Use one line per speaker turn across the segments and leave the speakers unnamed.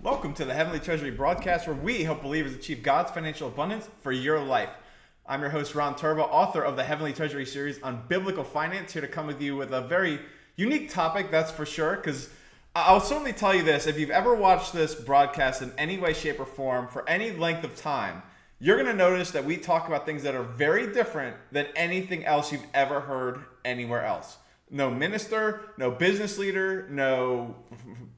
Welcome to the Heavenly Treasury broadcast where we help believers achieve God's financial abundance for your life. I'm your host, Ron Turbo, author of the Heavenly Treasury series on biblical finance, here to come with you with a very unique topic, that's for sure, because I'll certainly tell you this, if you've ever watched this broadcast in any way, shape, or form for any length of time, you're going to notice that we talk about things that are very different than anything else you've ever heard anywhere else. No minister, no business leader, no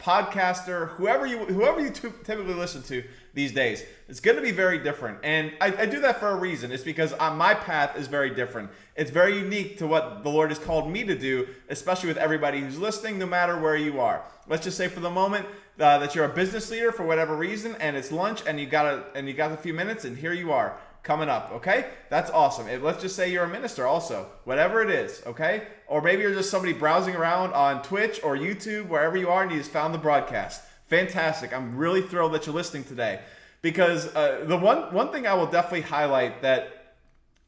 podcaster, whoever you typically listen to these days. It's going to be very different. And I do that for a reason. It's because my path is very different. It's very unique to what the Lord has called me to do, especially with everybody who's listening, no matter where you are. Let's just say for the moment that you're a business leader for whatever reason, and it's lunch, and you got a few minutes, and here you are. Coming up, okay? That's awesome. Let's just say you're a minister also, whatever it is, okay? Or maybe you're just somebody browsing around on Twitch or YouTube, wherever you are, and you just found the broadcast. Fantastic. I'm really thrilled that you're listening today, because the one thing I will definitely highlight that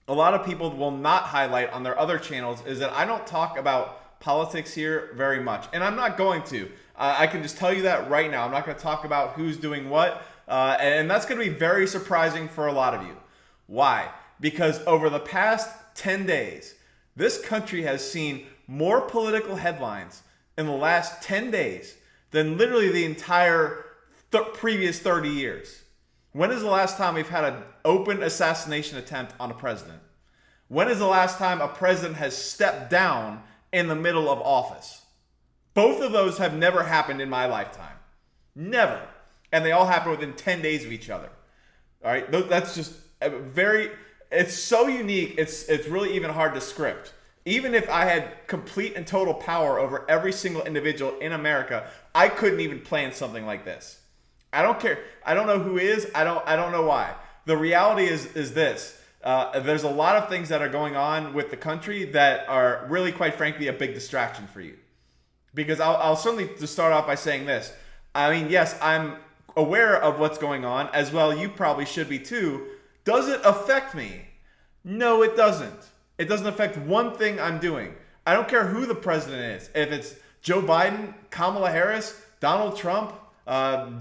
a lot of people will not highlight on their other channels is that I don't talk about politics here very much, and I'm not going to. I can just tell you that right now. I'm not going to talk about who's doing what, and that's going to be very surprising for a lot of you. Why? Because over the past 10 days, this country has seen more political headlines in the last 10 days than literally the entire previous 30 years. When is the last time we've had an open assassination attempt on a president? When is the last time a president has stepped down in the middle of office? Both of those have never happened in my lifetime. Never. And they all happen within 10 days of each other. All right? That's just it's so unique, it's really even hard to script. Even if I had complete and total power over every single individual in America, I couldn't even plan something like this. I don't care. I don't know who is. I don't know why. The reality is this. There's a lot of things that are going on with the country that are really, quite frankly, a big distraction for you. Because I'll certainly just start off by saying this. I mean, yes, I'm aware of what's going on, as well you probably should be too. Does it affect me? No, it doesn't. It doesn't affect one thing I'm doing. I don't care who the president is. If it's Joe Biden, Kamala Harris, Donald Trump,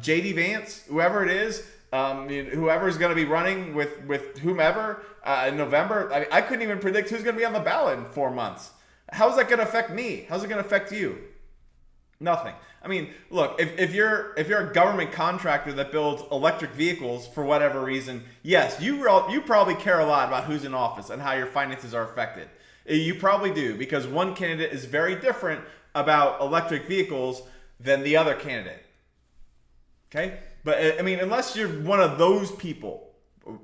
J.D. Vance, whoever it is, whoever is going to be running with whomever in November. I couldn't even predict who's going to be on the ballot in 4 months. How's that going to affect me? How's it going to affect you? Nothing. I mean, look, if you're a government contractor that builds electric vehicles for whatever reason, yes, you probably care a lot about who's in office and how your finances are affected. You probably do, because one candidate is very different about electric vehicles than the other candidate. Okay? But I mean, unless you're one of those people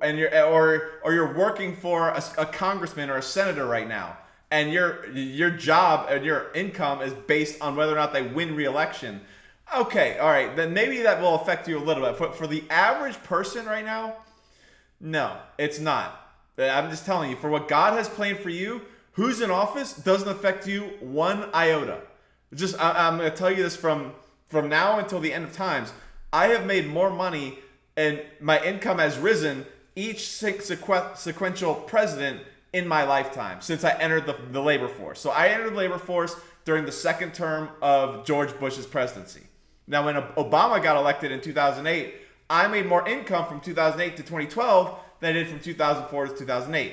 and you're working for a congressman or a senator right now, and your job and your income is based on whether or not they win re-election, okay, all right, then maybe that will affect you a little bit. But for the average person right now, no, it's not. I'm just telling you, for what God has planned for you, who's in office doesn't affect you one iota. I'm going to tell you this from now until the end of times. I have made more money and my income has risen each sequential president in my lifetime since I entered the labor force. So I entered the labor force during the second term of George Bush's presidency. Now, when Obama got elected in 2008, I made more income from 2008 to 2012 than I did from 2004 to 2008.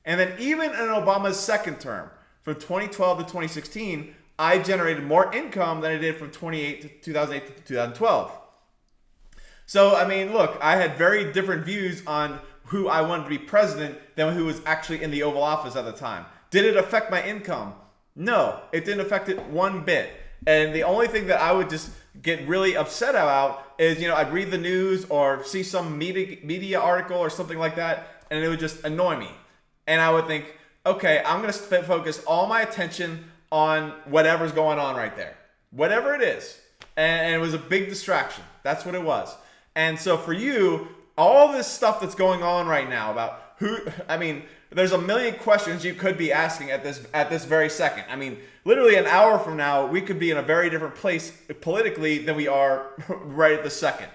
And then even in Obama's second term, from 2012 to 2016, I generated more income than I did from 2008 to 2012. So, I mean, look, I had very different views on who I wanted to be president than who was actually in the Oval Office at the time. Did it affect my income? No, it didn't affect it one bit. And the only thing that I would just get really upset about is, I'd read the news or see some media article or something like that, and it would just annoy me. And I would think, okay, I'm going to focus all my attention on whatever's going on right there. Whatever it is. And it was a big distraction. That's what it was. And so for you, all this stuff that's going on right now about there's a million questions you could be asking at this very second. I mean, literally an hour from now, we could be in a very different place politically than we are right at the second.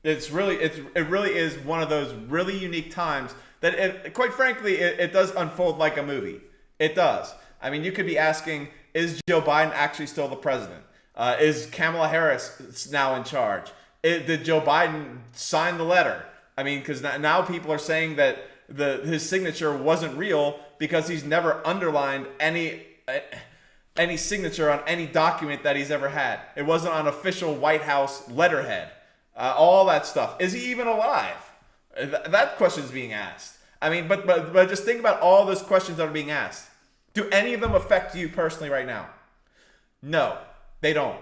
It really is one of those really unique times that, quite frankly, it does unfold like a movie. It does. I mean, you could be asking, is Joe Biden actually still the president? Is Kamala Harris now in charge? Did Joe Biden sign the letter? I mean, because now people are saying that his signature wasn't real because he's never underlined any signature on any document that he's ever had. It wasn't on official White House letterhead. All that stuff. Is he even alive? That question is being asked. I mean, but just think about all those questions that are being asked. Do any of them affect you personally right now? No, they don't.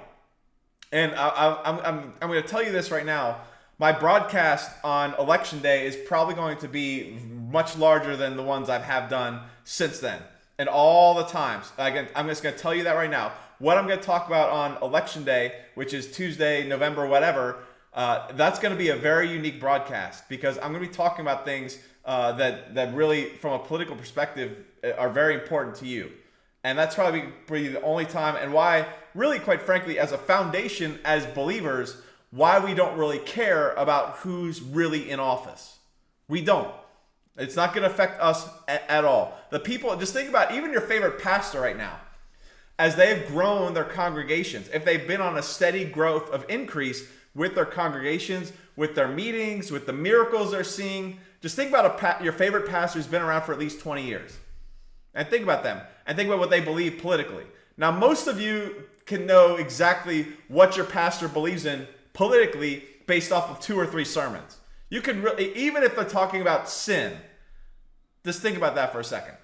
And I'm going to tell you this right now. My broadcast on Election Day is probably going to be much larger than the ones have done since then. And all the times. Again, I'm just going to tell you that right now. What I'm going to talk about on Election Day, which is Tuesday, November, whatever, that's going to be a very unique broadcast because I'm going to be talking about things that really, from a political perspective, are very important to you. And that's probably the only time, and why, really, quite frankly, as a foundation, as believers, why we don't really care about who's really in office. We don't. It's not going to affect us at all. The people, just think about even your favorite pastor right now. As they've grown their congregations, if they've been on a steady growth of increase with their congregations, with their meetings, with the miracles they're seeing, just think about your favorite pastor who's been around for at least 20 years. And think about them. And think about what they believe politically. Now, most of you can know exactly what your pastor believes in politically based off of 2 or 3 sermons. You can really, even if they're talking about sin, just think about that for a second.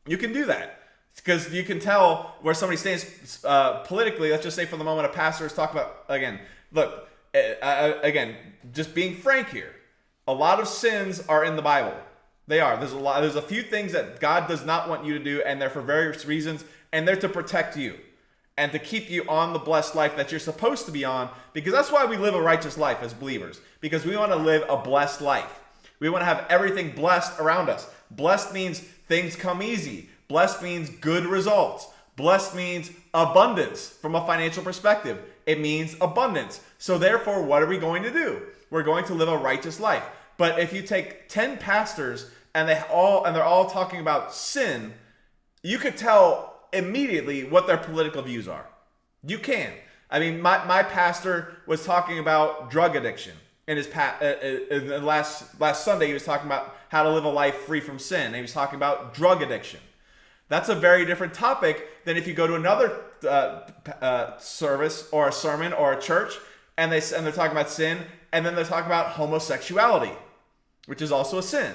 You can do that because you can tell where somebody stands politically. Let's just say for the moment a pastor is talking about, again, look, again, just being frank here. A lot of sins are in the Bible. They are. There's a few things that God does not want you to do, and they're for various reasons, and they're to protect you and to keep you on the blessed life that you're supposed to be on, because that's why we live a righteous life as believers, because we want to live a blessed life. We want to have everything blessed around us. Blessed means things come easy. Blessed means good results. Blessed means abundance from a financial perspective. It means abundance. So therefore, what are we going to do? We're going to live a righteous life. But if you take 10 pastors and they're all talking about sin, you could tell immediately what their political views are. You can. I mean, my pastor was talking about drug addiction. In his last Sunday, he was talking about how to live a life free from sin. And he was talking about drug addiction. That's a very different topic than if you go to another service or a sermon or a church and they're talking about sin, and then they're talking about homosexuality, which is also a sin.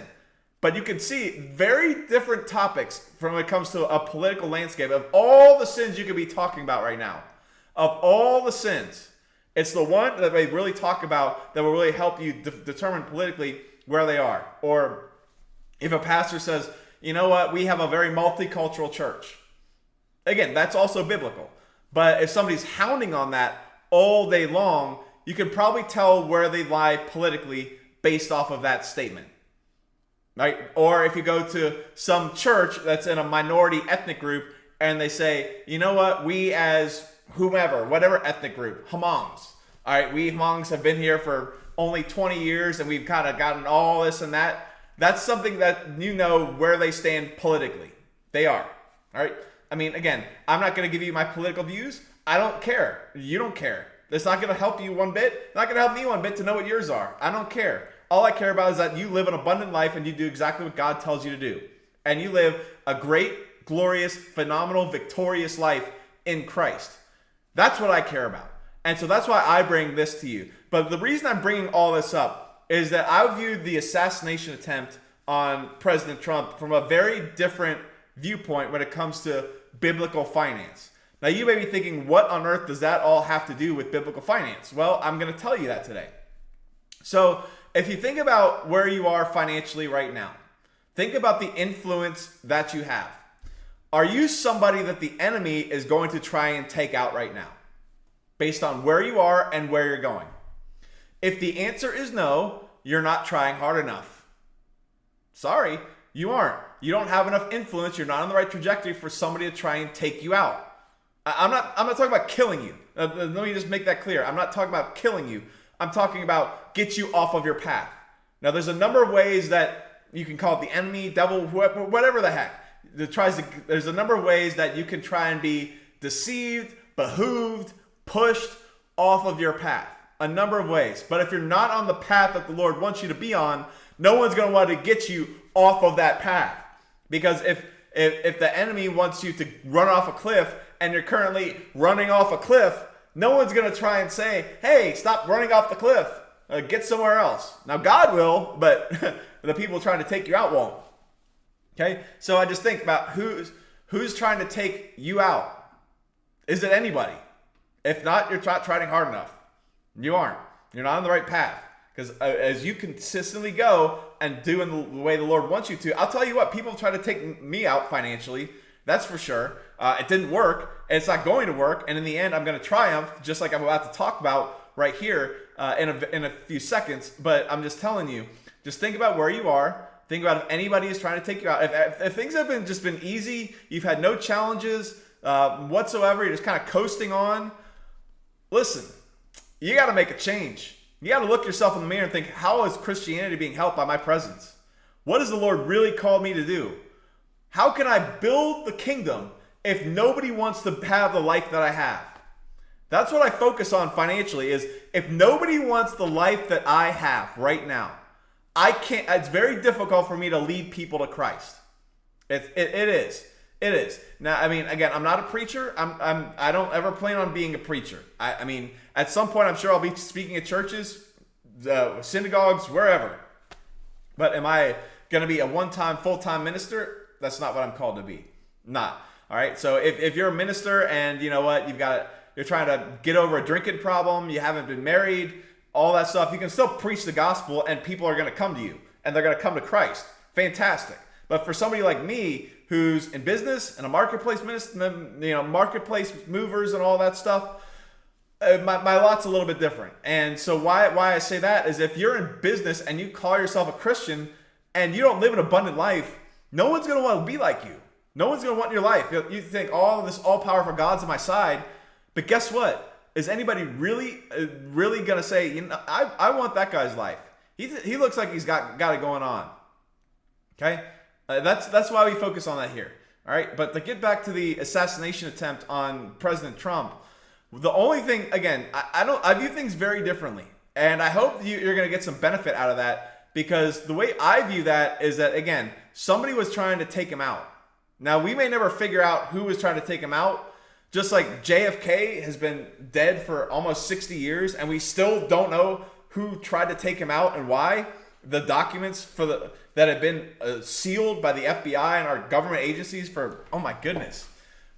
But you can see very different topics when it comes to a political landscape of all the sins you could be talking about right now. Of all the sins, it's the one that they really talk about that will really help you determine politically where they are. Or if a pastor says, you know what, we have a very multicultural church. Again, that's also biblical. But if somebody's hounding on that all day long, you can probably tell where they lie politically based off of that statement. Right? Or if you go to some church that's in a minority ethnic group and they say, you know what, we as whomever, whatever ethnic group, Hmongs. All right, we Hmongs have been here for only 20 years and we've kind of gotten all this and that. That's something that you know where they stand politically. They are. All right? I mean, again, I'm not going to give you my political views. I don't care. You don't care. It's not going to help you one bit. It's not going to help me one bit to know what yours are. I don't care. All I care about is that you live an abundant life and you do exactly what God tells you to do. And you live a great, glorious, phenomenal, victorious life in Christ. That's what I care about. And so that's why I bring this to you. But the reason I'm bringing all this up is that I viewed the assassination attempt on President Trump from a very different viewpoint when it comes to biblical finance. Now, you may be thinking, what on earth does that all have to do with biblical finance? Well, I'm going to tell you that today. So, if you think about where you are financially right now, think about the influence that you have. Are you somebody that the enemy is going to try and take out right now, based on where you are and where you're going? If the answer is no, you're not trying hard enough. Sorry, you aren't. You don't have enough influence. You're not on the right trajectory for somebody to try and take you out. I'm not talking about killing you. Let me just make that clear. I'm not talking about killing you. I'm talking about get you off of your path. Now, there's a number of ways that you can call it the enemy, devil, whatever the heck. There's a number of ways that you can try and be deceived, behooved, pushed off of your path. a number of ways. But if you're not on the path that the Lord wants you to be on, no one's going to want to get you off of that path. Because if the enemy wants you to run off a cliff and you're currently running off a cliff, no one's going to try and say, hey, stop running off the cliff. Get somewhere else. Now, God will, but the people trying to take you out won't. Okay? So I just think about who's trying to take you out. Is it anybody? If not, you're not trying hard enough. You aren't. You're not on the right path. Because as you consistently go and do in the way the Lord wants you to, I'll tell you what, people try to take me out financially. That's for sure. It didn't work. And it's not going to work. And in the end, I'm going to triumph, just like I'm about to talk about right here in a few seconds. But I'm just telling you, just think about where you are. Think about if anybody is trying to take you out. If things have been easy, you've had no challenges whatsoever, you're just kind of coasting on, listen, you got to make a change. You got to look yourself in the mirror and think, how is Christianity being helped by my presence? What has the Lord really called me to do? How can I build the kingdom if nobody wants to have the life that I have? That's what I focus on financially, is if nobody wants the life that I have right now, I can't. It's very difficult for me to lead people to Christ. It is. It is. Now, I mean, again, I'm not a preacher. I don't ever plan on being a preacher. I mean, at some point, I'm sure I'll be speaking at churches, synagogues, wherever. But am I going to be a one-time, full-time minister? That's not what I'm called to be. Not. All right. So if you're a minister and you know what, you're trying to get over a drinking problem, you haven't been married, all that stuff, you can still preach the gospel and people are going to come to you and they're going to come to Christ. Fantastic. But for somebody like me who's in business and a marketplace, marketplace movers and all that stuff, my lot's a little bit different. And so why I say that is if you're in business and you call yourself a Christian and you don't live an abundant life, no one's going to want to be like you. No one's going to want your life. You think all powerful God's on my side, but guess what? Is anybody really going to say, I want that guy's life? He looks like he's got it going on. Okay? That's why we focus on that here. All right? But to get back to the assassination attempt on President Trump, the only thing, again, I view things very differently. And I hope you're going to get some benefit out of that, because the way I view that is that, again, somebody was trying to take him out. Now, we may never figure out who was trying to take him out. Just like JFK has been dead for almost 60 years, and we still don't know who tried to take him out and why. The documents that have been sealed by the FBI and our government agencies for, oh my goodness,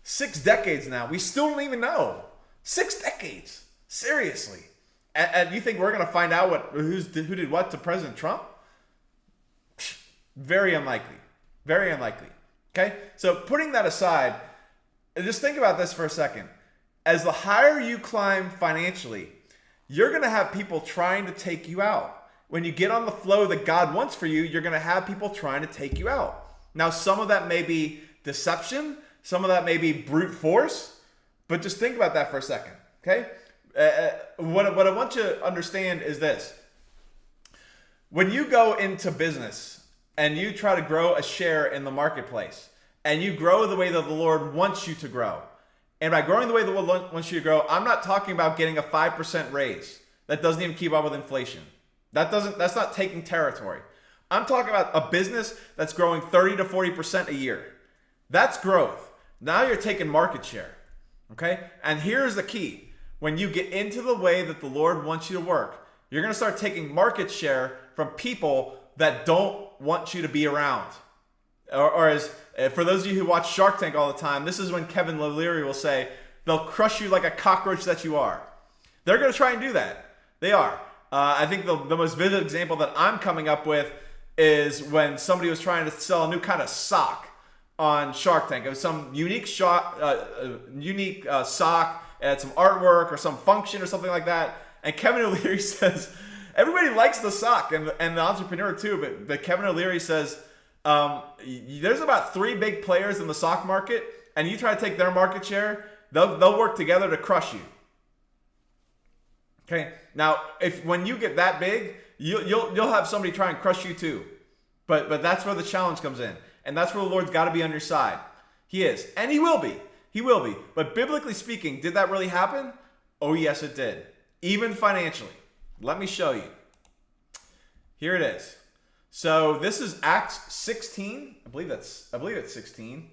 6 decades now. We still don't even know. 6 decades. Seriously. And you think we're going to find out who did what to President Trump? Very unlikely. Very unlikely. Okay? So putting that aside, just think about this for a second. As the higher you climb financially, you're going to have people trying to take you out. When you get on the flow that God wants for you, you're going to have people trying to take you out. Now, some of that may be deception. Some of that may be brute force. But just think about that for a second. Okay? What I want you to understand is this. When you go into business and you try to grow a share in the marketplace, and you grow the way that the Lord wants you to grow. And by growing the way the Lord wants you to grow, I'm not talking about getting a 5% raise. That doesn't even keep up with inflation. That's not taking territory. I'm talking about a business that's growing 30 to 40% a year. That's growth. Now you're taking market share. Okay? And here's the key. When you get into the way that the Lord wants you to work, you're going to start taking market share from people that don't want you to be around. Or as for those of you who watch Shark Tank all the time, this is when Kevin O'Leary will say, they'll crush you like a cockroach that you are. They're going to try and do that. They are. I think the most vivid example that I'm coming up with is when somebody was trying to sell a new kind of sock on Shark Tank. It was some unique sock, it had some artwork or some function or something like that. And Kevin O'Leary says, everybody likes the sock and the entrepreneur too, but Kevin O'Leary says, there's about 3 big players in the sock market, and you try to take their market share, they'll work together to crush you. Okay. Now, when you get that big, you'll have somebody try and crush you too. But that's where the challenge comes in, and that's where the Lord's got to be on your side. He is, and He will be. He will be. But biblically speaking, did that really happen? Oh yes, it did. even financially. Let me show you. Here it is. So this is Acts 16. I believe it's 16.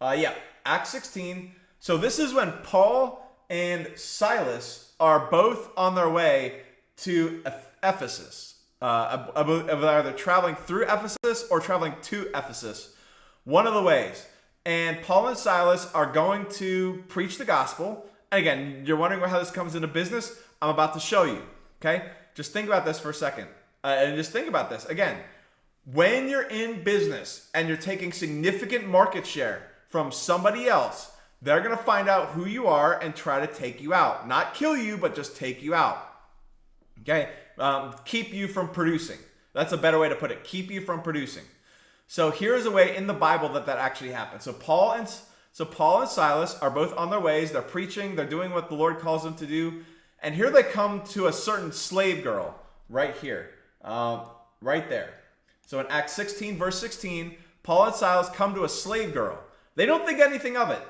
Yeah, Acts 16. So this is when Paul and Silas are both on their way to Ephesus. Either traveling through Ephesus or traveling to Ephesus. One of the ways. And Paul and Silas are going to preach the gospel. And again, you're wondering how this comes into business. I'm about to show you. Okay? Just think about this for a second. And just think about this. Again, when you're in business and you're taking significant market share from somebody else, they're going to find out who you are and try to take you out. Not kill you, but just take you out. Okay? Keep you from producing. That's a better way to put it. Keep you from producing. So here's a way in the Bible that actually happened. So Paul and Silas are both on their ways. They're preaching. They're doing what the Lord calls them to do. And here they come to a certain slave girl right here. Right there. So in Acts 16, verse 16, Paul and Silas come to a slave girl. They don't think anything of it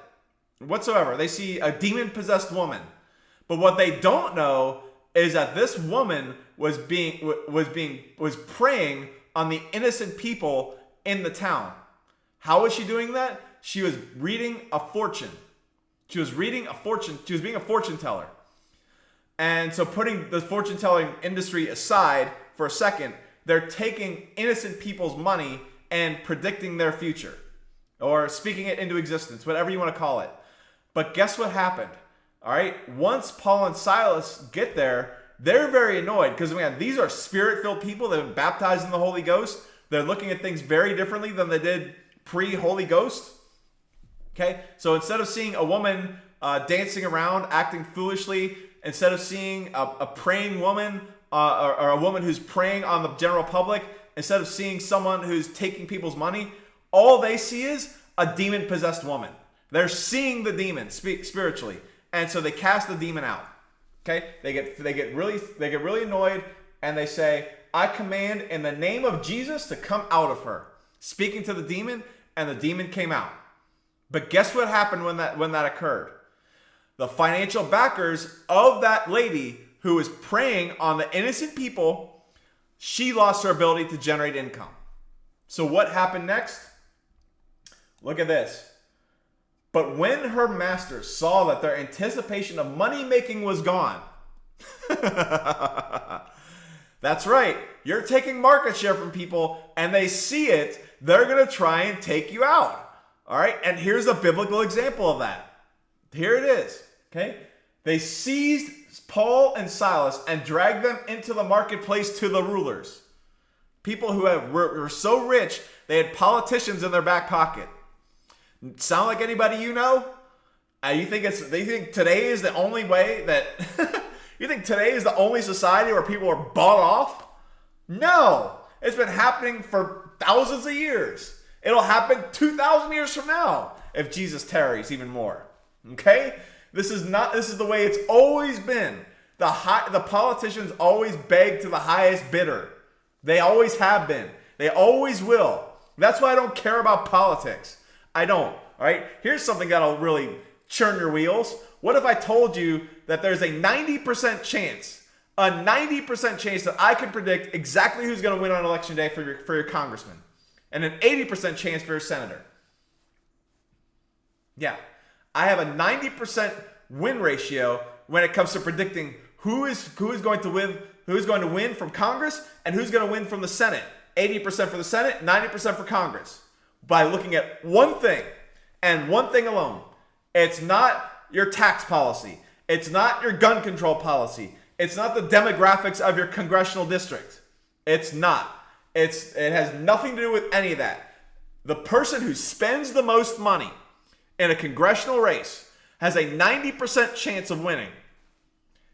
whatsoever. They see a demon-possessed woman. But what they don't know is that this woman was preying on the innocent people in the town. How was she doing that? She was reading a fortune. She was being a fortune teller. And so putting the fortune telling industry aside for a second, they're taking innocent people's money and predicting their future or speaking it into existence, whatever you want to call it. But guess what happened? All right. Once Paul and Silas get there, they're very annoyed because, man, these are spirit-filled people that have been baptized in the Holy Ghost. They're looking at things very differently than they did pre-Holy Ghost. Okay. So instead of seeing a woman dancing around, acting foolishly, instead of seeing a praying woman or a woman who's preying on the general public, instead of seeing someone who's taking people's money, all they see is a demon-possessed woman. They're seeing the demon spiritually, and so they cast the demon out. Okay, they get really annoyed, and they say, "I command in the name of Jesus to come out of her." Speaking to the demon, and the demon came out. But guess what happened when that occurred? The financial backers of that lady who was preying on the innocent people, she lost her ability to generate income. So what happened next? Look at this. But when her masters saw that their anticipation of money making was gone, that's right, you're taking market share from people and they see it, they're going to try and take you out. All right, and here's a biblical example of that. Here it is. Okay, they seized Paul and Silas and dragged them into the marketplace to the rulers. People who were so rich, they had politicians in their back pocket. Sound like anybody you know? They think today is the only way that you think today is the only society where people are bought off? No, it's been happening for thousands of years. It'll happen 2,000 years from now if Jesus tarries even more. Okay? This is the way it's always been. The politicians always beg to the highest bidder. They always have been. They always will. That's why I don't care about politics. I don't. All right? Here's something that'll really churn your wheels. What if I told you that there's a 90% chance that I can predict exactly who's going to win on election day for your congressman, and an 80% chance for your senator? Yeah. I have a 90% win ratio when it comes to predicting who is going to win from Congress and who's going to win from the Senate. 80% for the Senate, 90% for Congress. By looking at one thing and one thing alone. It's not your tax policy. It's not your gun control policy. It's not the demographics of your congressional district. It's not. It has nothing to do with any of that. The person who spends the most money in a congressional race has a 90% chance of winning.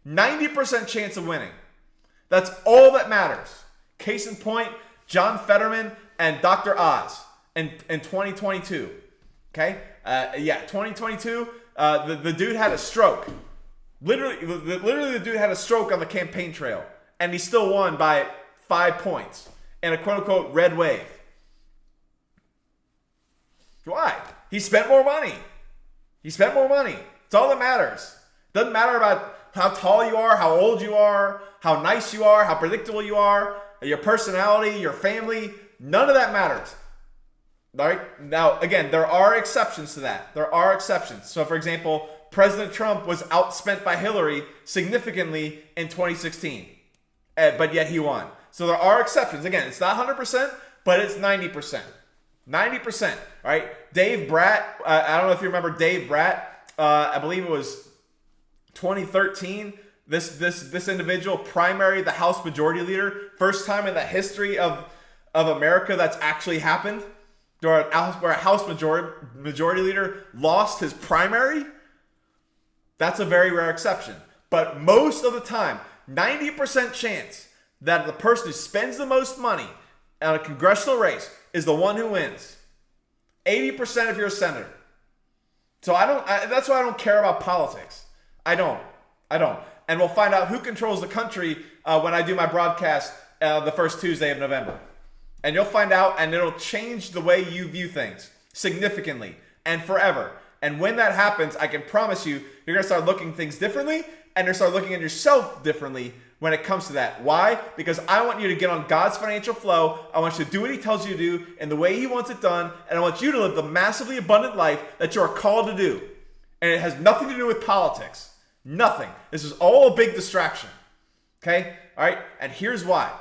90% chance of winning. That's all that matters. Case in point, John Fetterman and Dr. Oz in 2022. Okay? 2022, the dude had a stroke. Literally, the dude had a stroke on the campaign trail, and he still won by 5 points in a quote-unquote red wave. Why? He spent more money. It's all that matters. Doesn't matter about how tall you are, how old you are, how nice you are, how predictable you are, your personality, your family. None of that matters. All right. Now, again, there are exceptions to that. There are exceptions. So, for example, President Trump was outspent by Hillary significantly in 2016, but yet he won. So there are exceptions. Again, it's not 100%, but it's 90%. 90%. All right. Dave Bratt. I don't know if you remember Dave Bratt. I believe it was 2013. This individual primaried the House Majority Leader. First time in the history of America that's actually happened. Where a House Majority Leader lost his primary. That's a very rare exception. But most of the time, 90% chance that the person who spends the most money on a congressional race is the one who wins. 80% if you're a senator. So that's why I don't care about politics. I don't. And we'll find out who controls the country when I do my broadcast the first Tuesday of November. And you'll find out, and it'll change the way you view things significantly and forever. And when that happens, I can promise you, you're going to start looking at things differently, and you're going to start looking at yourself differently when it comes to that. Why? Because I want you to get on God's financial flow. I want you to do what he tells you to do in the way he wants it done. And I want you to live the massively abundant life that you are called to do. And it has nothing to do with politics. Nothing. This is all a big distraction. Okay? All right? And here's why.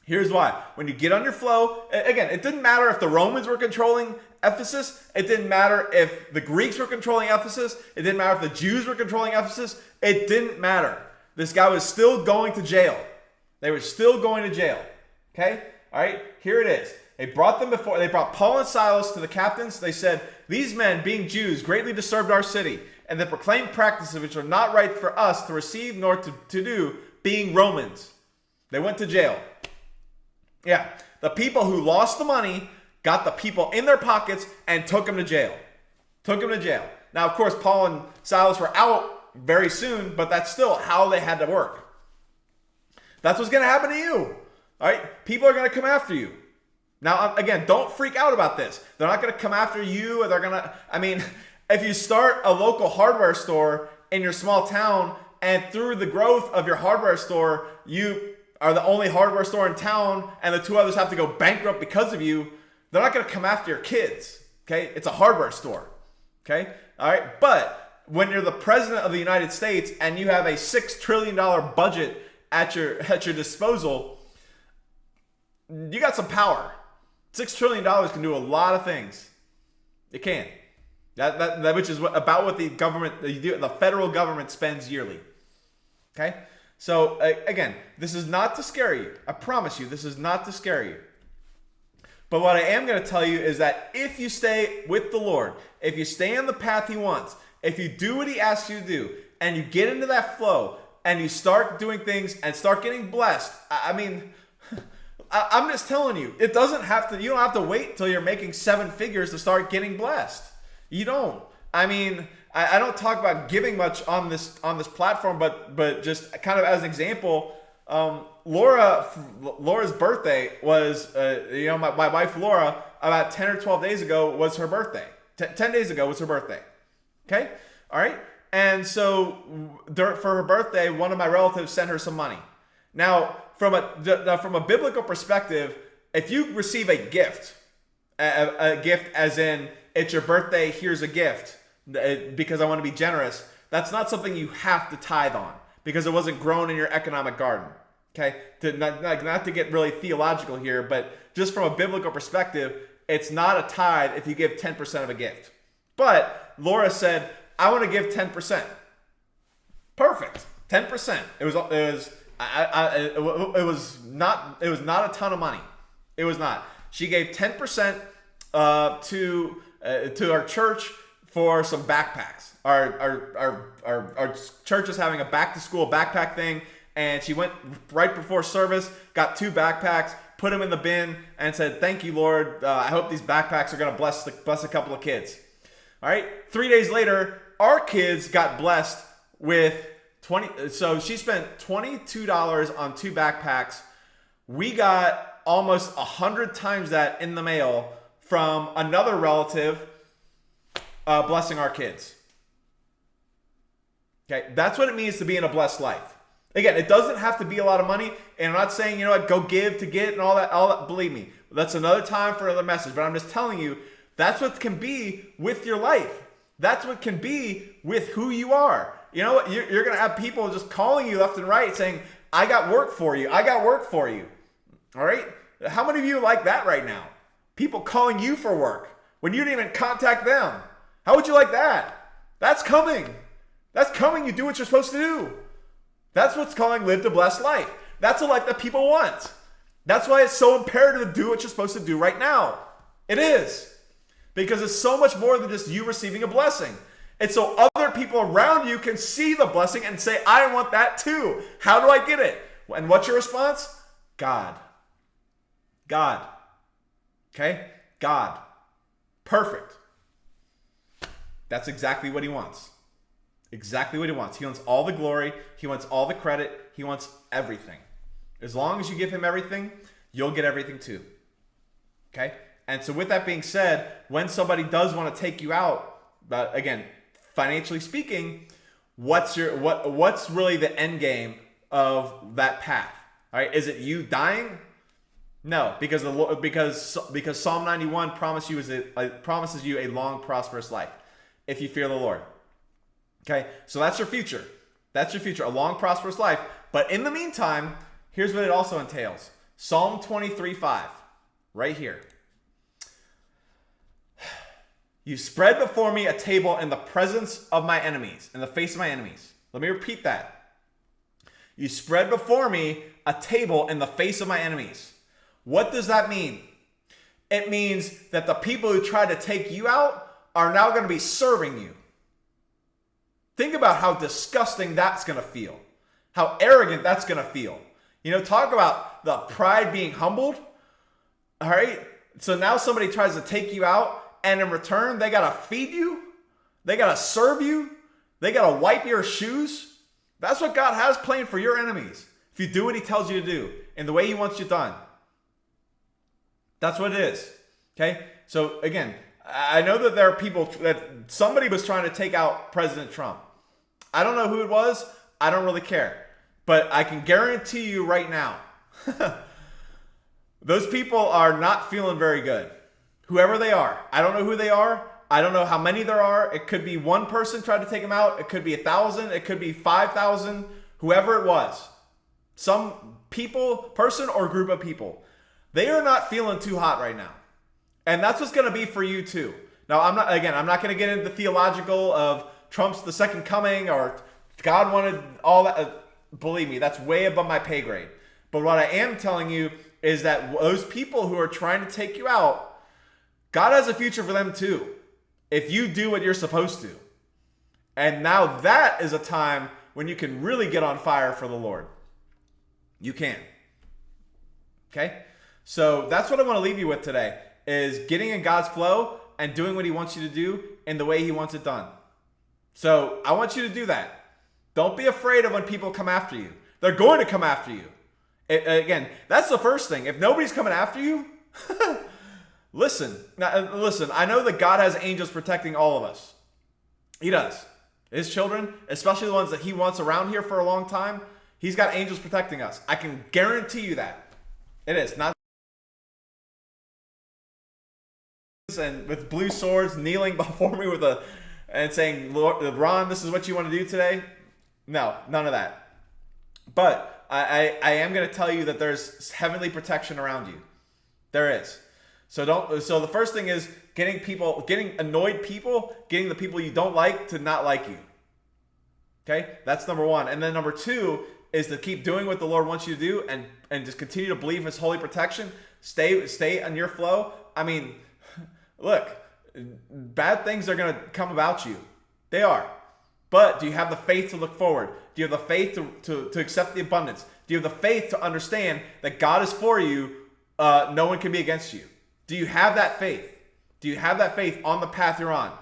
Here's why. When you get on your flow, again, it didn't matter if the Romans were controlling Ephesus. It didn't matter if the Greeks were controlling Ephesus. It didn't matter if the Jews were controlling Ephesus. It didn't matter. This guy was still going to jail. They were still going to jail. Okay? All right? Here it is. They brought Paul and Silas to the captains. They said, these men, being Jews, greatly disturbed our city, and they proclaimed practices which are not right for us to receive nor to do, being Romans. They went to jail. Yeah, the people who lost the money got the people in their pockets and took them to jail. Now, of course, Paul and Silas were out very soon, but that's still how they had to work. That's what's going to happen to you. All right? People are going to come after you. Now, again, don't freak out about this. They're not going to come after you. Or they're going to, if you start a local hardware store in your small town, and through the growth of your hardware store, you are the only hardware store in town, and the two others have to go bankrupt because of you, they're not going to come after your kids, okay? It's a hardware store, okay? All right, but when you're the president of the United States and you have a $6 trillion budget at your disposal, you got some power. $6 trillion can do a lot of things. It can. That which is about what the federal government spends yearly, okay? So, again, this is not to scare you. I promise you, this is not to scare you. But what I am going to tell you is that if you stay with the Lord, if you stay on the path he wants, if you do what he asks you to do, and you get into that flow, and you start doing things and start getting blessed, I'm just telling you, you don't have to wait till you're making 7 figures to start getting blessed. You don't. I don't talk about giving much on this platform, but just kind of as an example, Laura's birthday was, my wife Laura, about 10 or 12 days ago was her birthday. 10 days ago was her birthday. Okay? All right? And so for her birthday, one of my relatives sent her some money. Now, from a biblical perspective, if you receive a gift as in, it's your birthday, here's a gift, because I want to be generous, that's not something you have to tithe on because it wasn't grown in your economic garden. Okay? Not to get really theological here, but just from a biblical perspective, it's not a tithe if you give 10% of a gift. But Laura said, I want to give 10%. Perfect. 10%. It was not a ton of money. It was not. She gave 10% to our church for some backpacks. Our church is having a back to school backpack thing, and she went right before service, got 2 backpacks, put them in the bin, and said, "Thank you, Lord. I hope these backpacks are going to bless a couple of kids." All right. 3 days later, our kids got blessed with 20. So she spent $22 on 2 backpacks. We got almost 100 times that in the mail from another relative blessing our kids. Okay, that's what it means to be in a blessed life. Again, it doesn't have to be a lot of money, and I'm not saying, go give to get and all that. Believe me, that's another time for another message. But I'm just telling you, that's what can be with your life. That's what can be with who you are. You know what? You're going to have people just calling you left and right saying, I got work for you. I got work for you. All right? How many of you like that right now? People calling you for work when you didn't even contact them. How would you like that? That's coming. That's coming. You do what you're supposed to do. That's what's calling live the blessed life. That's a life that people want. That's why it's so imperative to do what you're supposed to do right now. It is. Because it's so much more than just you receiving a blessing. It's so other people around you can see the blessing and say, I want that too. How do I get it? And what's your response? God. God. Okay? God. Perfect. That's exactly what he wants. Exactly what he wants. He wants all the glory. He wants all the credit. He wants everything. As long as you give him everything, you'll get everything too. Okay? And so with that being said, when somebody does want to take you out, but again, financially speaking, what's really the end game of that path? All right? Is it you dying? No, because Psalm 91 promises you a long, prosperous life if you fear the Lord. Okay, so that's your future. That's your future, a long, prosperous life. But in the meantime, here's what it also entails. Psalm 23:5, right here. You spread before me a table in the presence of my enemies, in the face of my enemies. Let me repeat that. You spread before me a table in the face of my enemies. What does that mean? It means that the people who tried to take you out are now going to be serving you. Think about how disgusting that's going to feel. How arrogant that's going to feel. Talk about the pride being humbled. All right? So now somebody tries to take you out, and in return, they got to feed you. They got to serve you. They got to wipe your shoes. That's what God has planned for your enemies. If you do what he tells you to do and the way he wants you done. That's what it is. Okay? So again, I know that there are people that somebody was trying to take out President Trump. I don't know who it was. I don't really care. But I can guarantee you right now, those people are not feeling very good. Whoever they are. I don't know who they are. I don't know how many there are. It could be one person tried to take him out. It could be 1,000. It could be 5,000. Whoever it was. Some person or group of people. They are not feeling too hot right now. And that's what's going to be for you too. Now, I'm not going to get into the theological of Trump's the second coming or God wanted all that. Believe me, that's way above my pay grade. But what I am telling you is that those people who are trying to take you out, God has a future for them too. If you do what you're supposed to. And now that is a time when you can really get on fire for the Lord. You can. Okay? So that's what I want to leave you with today. Is getting in God's flow and doing what he wants you to do in the way he wants it done. So I want you to do that. Don't be afraid of when people come after you. They're going to come after you. Again, that's the first thing. If nobody's coming after you, listen. Now, listen, I know that God has angels protecting all of us. He does. His children, especially the ones that he wants around here for a long time, he's got angels protecting us. I can guarantee you that. It is. Not and with blue swords kneeling before me and saying, Lord, Ron, this is what you want to do today? No, none of that. But I am going to tell you that there's heavenly protection around you. There is. So the first thing is getting annoyed people, getting the people you don't like to not like you. Okay? That's number one. And then number two is to keep doing what the Lord wants you to do and just continue to believe his holy protection. Stay on your flow. I mean, look, bad things are going to come about you. They are. But do you have the faith to look forward? Do you have the faith to accept the abundance? Do you have the faith to understand that God is for you? No one can be against you. Do you have that faith? Do you have that faith on the path you're on?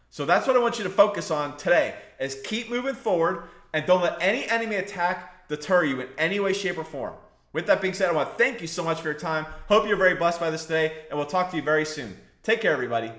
So that's what I want you to focus on today, is keep moving forward and don't let any enemy attack deter you in any way, shape, or form. With that being said, I want to thank you so much for your time. Hope you're very blessed by this today, and we'll talk to you very soon. Take care, everybody.